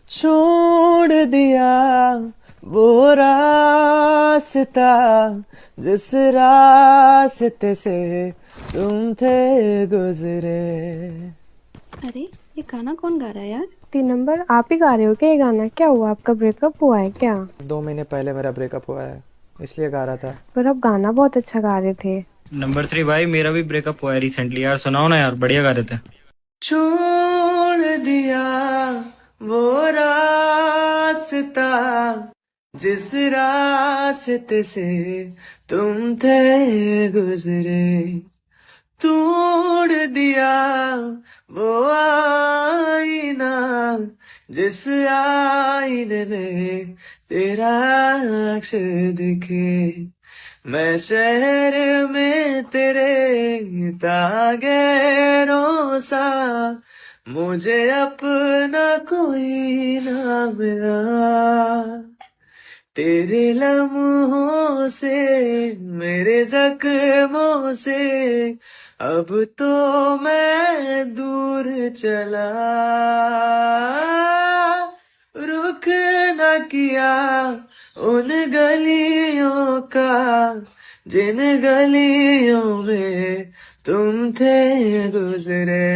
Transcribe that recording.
छोड़ दिया वो रास्ता जिस रास्ते से तुम थे गुजरे। अरे, ये गाना कौन गा रहा है यार? 3 नंबर, आप ही गा रहे हो क्या ये गाना? क्या हुआ, आपका ब्रेकअप हुआ है क्या? 2 महीने पहले मेरा ब्रेकअप हुआ है, इसलिए गा रहा था। पर आप गाना बहुत अच्छा गा रहे थे। नंबर 3 भाई, मेरा भी ब्रेकअप हुआ है रिसेंटली यार, सुनाओ ना यार, बढ़िया गा रहे थे। छोड़ दिया वो रास्ता जिस रास्ते से तुम थे गुजरे। तोड़ दिया वो आईना जिस आईने में तेरा अक्स दिखे। मैं शहर में तेरे तागेरों सा मुझे अपना कोई ना मिला। तेरे लम्हों से मेरे जख्मों से अब तो मैं दूर चला। रुख न किया उन गलियों का जिन गलियों में तुम थे गुजरे।